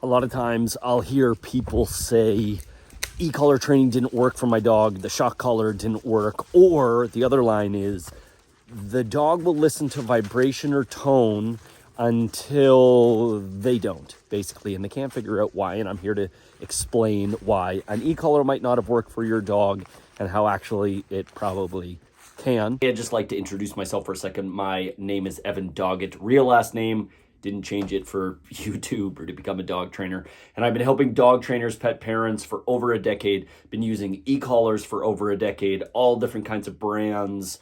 A lot of times I'll hear people say, e-collar training didn't work for my dog, the shock collar didn't work, or the other line is, the dog will listen to vibration or tone until they don't, basically, and they can't figure out why, and I'm here to explain why an e-collar might not have worked for your dog and how actually it probably can. I'd just like to introduce myself for a second. My name is Evan Doggett, real last name. Didn't change it for YouTube or to become a dog trainer. And I've been helping dog trainers, pet parents for over a decade, been using Ecollars for over a decade, all different kinds of brands,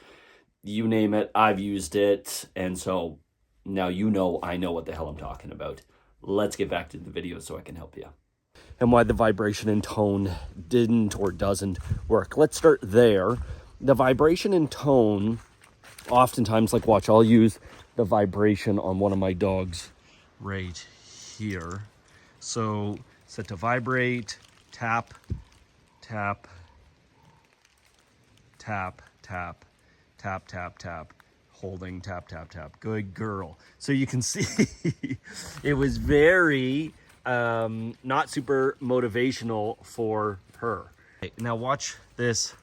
you name it, I've used it. And so now you know I know what the hell I'm talking about. Let's get back to the video so I can help you. And why the vibration and tone didn't or doesn't work. Let's start there. The vibration and tone, oftentimes, like watch, I'll use the vibration on one of my dogs right here. So set to vibrate, tap, tap, tap, tap, tap, tap, tap, holding, tap, tap, tap. Good girl. So you can see it was very not super motivational for her. Now watch this,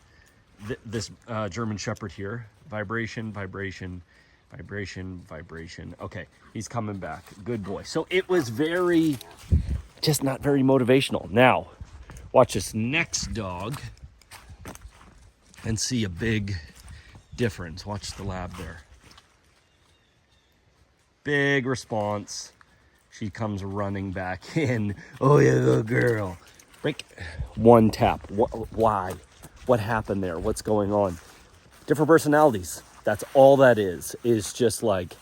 this German Shepherd here. Vibration, vibration, vibration, vibration. Okay, he's coming back. Good boy. So it was very, just not very motivational. Now, watch this next dog and see a big difference. Watch the lab there. Big response. She comes running back in. Oh yeah, little girl. Break. One tap. Why? What happened there? What's going on? Different personalities. That's all that is just like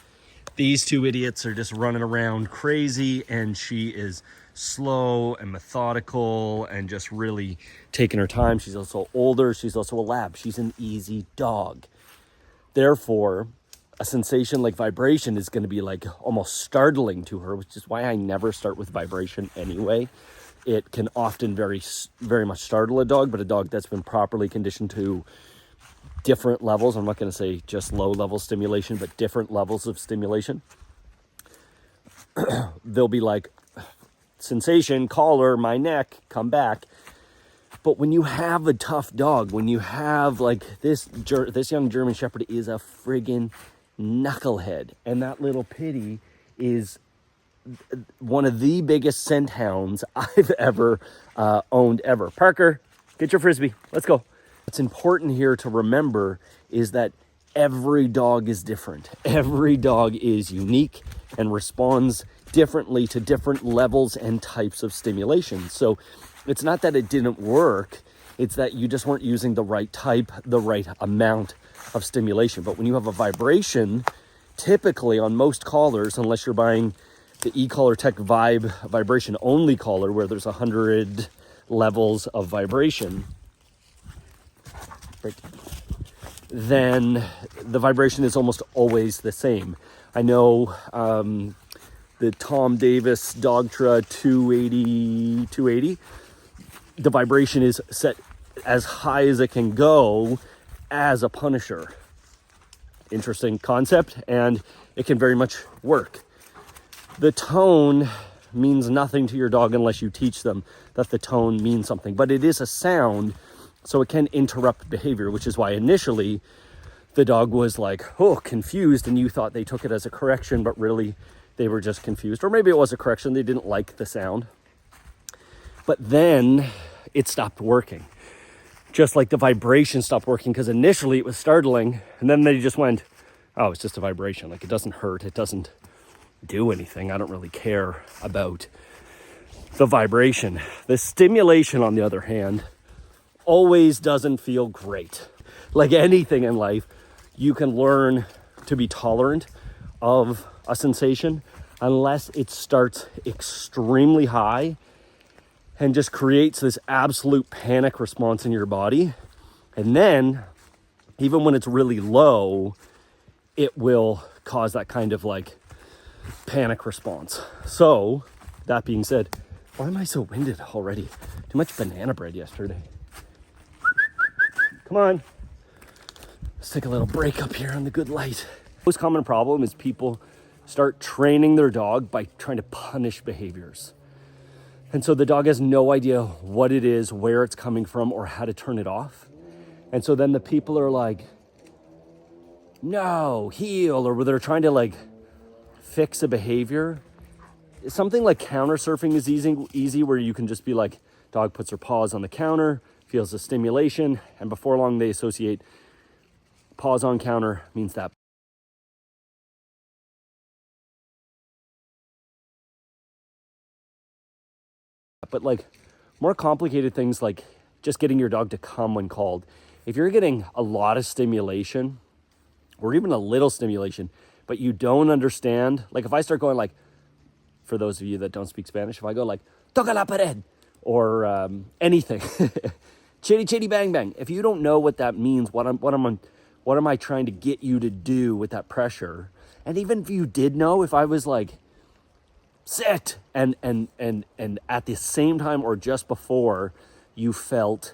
these two idiots are just running around crazy, and she is slow and methodical and just really taking her time. She's also older. She's also a lab. She's an easy dog. Therefore, a sensation like vibration is going to be like almost startling to her, which is why I never start with vibration anyway. It can often very much startle a dog, but a dog that's been properly conditioned to different levels. I'm not going to say just low level stimulation, but different levels of stimulation. They'll be like, sensation, collar, my neck, come back. But when you have a tough dog, when you have like this young German Shepherd is a friggin' knucklehead, and that little pitty is one of the biggest scent hounds I've ever owned ever. Parker, get your Frisbee. Let's go. What's important here to remember is that every dog is different. Every dog is unique and responds differently to different levels and types of stimulation. So it's not that it didn't work, it's that you just weren't using the right type, the right amount of stimulation. But when you have a vibration, typically on most collars, unless you're buying the Ecollar Tech Vibe vibration only collar where there's 100 levels of vibration, then the vibration is almost always the same. I know the Tom Davis Dogtra 280, the vibration is set as high as it can go as a punisher. Interesting concept, and it can very much work. The tone means nothing to your dog unless you teach them that the tone means something, but it is a sound. So it can interrupt behavior, which is why initially the dog was like, oh, confused, and you thought they took it as a correction, but really they were just confused. Or maybe it was a correction, they didn't like the sound. But then it stopped working. Just like the vibration stopped working, because initially it was startling, and then they just went, oh, it's just a vibration. Like, it doesn't hurt, it doesn't do anything. I don't really care about the vibration. The stimulation, on the other hand, always doesn't feel great. Like anything in life, you can learn to be tolerant of a sensation unless it starts extremely high and just creates this absolute panic response in your body. And then, even when it's really low, it will cause that kind of like panic response. So, that being said, why am I so winded already? Too much banana bread yesterday. Come on. Let's take a little break up here on the good light. The most common problem is people start training their dog by trying to punish behaviors. And so the dog has no idea what it is, where it's coming from, or how to turn it off. And so then the people are like, no, heel, or they're trying to like fix a behavior. Something like counter surfing is easy where you can just be like, dog puts her paws on the counter, feels the stimulation, and before long they associate paws on counter means that. But like more complicated things like just getting your dog to come when called. If you're getting a lot of stimulation or even a little stimulation, but you don't understand, like if I start going like, for those of you that don't speak Spanish, if I go like, toca la pared, or anything, chitty chitty bang bang. If you don't know what that means, what am I trying to get you to do with that pressure? And even if you did know, if I was like, sit, and at the same time or just before you felt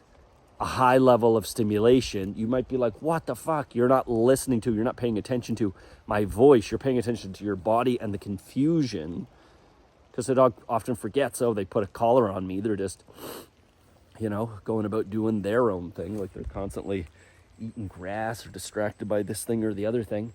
a high level of stimulation, you might be like, what the fuck? You're not listening to, you're not paying attention to my voice. You're paying attention to your body and the confusion. Because the dog often forgets, oh, they put a collar on me. They're just, going about doing their own thing. Like they're constantly eating grass or distracted by this thing or the other thing.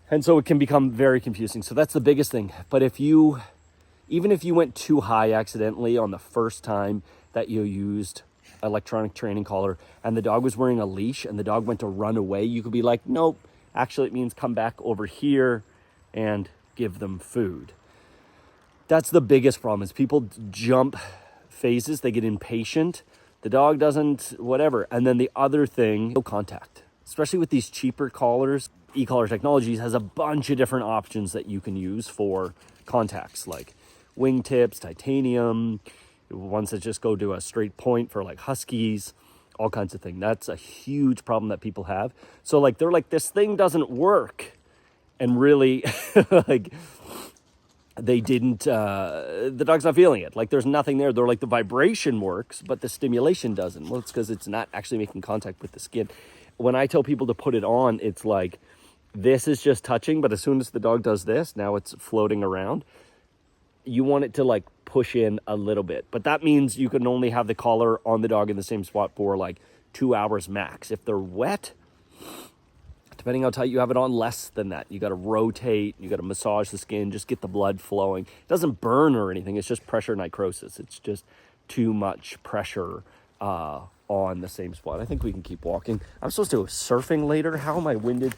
And so it can become very confusing. So that's the biggest thing. But even if you went too high accidentally on the first time that you used electronic training collar and the dog was wearing a leash and the dog went to run away, you could be like, nope, actually it means come back over here and give them food. That's the biggest problem is people jump phases. They get impatient. The dog doesn't, whatever. And then the other thing, no contact, especially with these cheaper collars. Ecollar Technologies has a bunch of different options that you can use for contacts, like wingtips, titanium, ones that just go to a straight point for like huskies, all kinds of things. That's a huge problem that people have. So like, they're like, this thing doesn't work. And really like they didn't, the dog's not feeling it. Like there's nothing there. They're like, the vibration works, but the stimulation doesn't. Well, it's because it's not actually making contact with the skin. When I tell people to put it on, it's like, this is just touching, but as soon as the dog does this, now it's floating around. You want it to like push in a little bit, but that means you can only have the collar on the dog in the same spot for like 2 hours max. If they're wet, depending how tight you have it on, less than that. You got to rotate, you got to massage the skin, just get the blood flowing. It doesn't burn or anything. It's just pressure necrosis. It's just too much pressure on the same spot. I think we can keep walking. I'm supposed to go surfing later. How am I winded?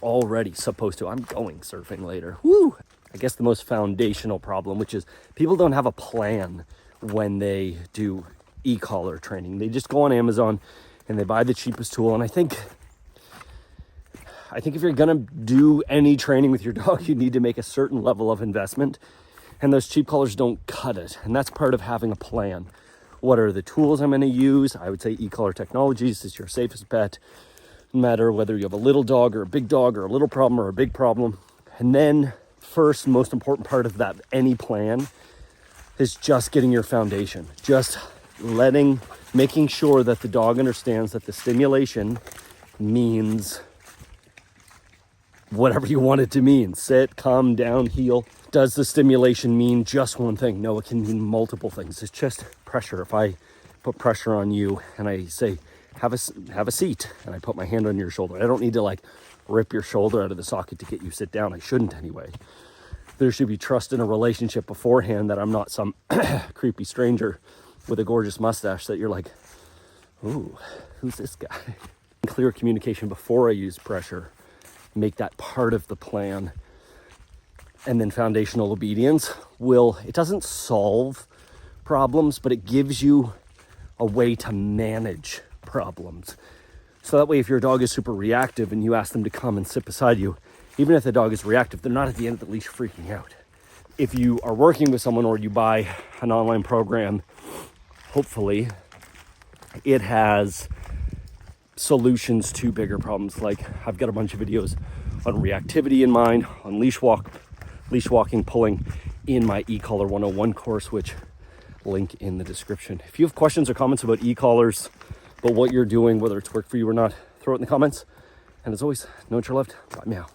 Already supposed to. I'm going surfing later. Woo! I guess the most foundational problem, which is people don't have a plan when they do e-collar training. They just go on Amazon and they buy the cheapest tool. And I think if you're gonna do any training with your dog, you need to make a certain level of investment. And those cheap collars don't cut it. And that's part of having a plan. What are the tools I'm gonna use? I would say Ecollar Technologies is your safest bet. No matter whether you have a little dog or a big dog or a little problem or a big problem. And then first, most important part of that, any plan, is just getting your foundation. Just making sure that the dog understands that the stimulation means whatever you want it to mean. Sit, come, down, heel. Does the stimulation mean just one thing? No, it can mean multiple things. It's just pressure. If I put pressure on you and I say, have a seat, and I put my hand on your shoulder, I don't need to like rip your shoulder out of the socket to get you sit down. I shouldn't anyway. There should be trust in a relationship beforehand, that I'm not some creepy stranger with a gorgeous mustache that you're like, ooh, who's this guy? Clear communication before I use pressure. Make that part of the plan. And then foundational obedience it doesn't solve problems, but it gives you a way to manage problems. So that way, if your dog is super reactive and you ask them to come and sit beside you, even if the dog is reactive, they're not at the end of the leash freaking out. If you are working with someone or you buy an online program, hopefully it has solutions to bigger problems. Like I've got a bunch of videos on reactivity in mind, on leash walking, pulling in my Ecollar 101 course, which link in the description. If you have questions or comments about e-collars, about what you're doing, whether it's worked for you or not, throw it in the comments. And as always, know what you're loved. Bye meow.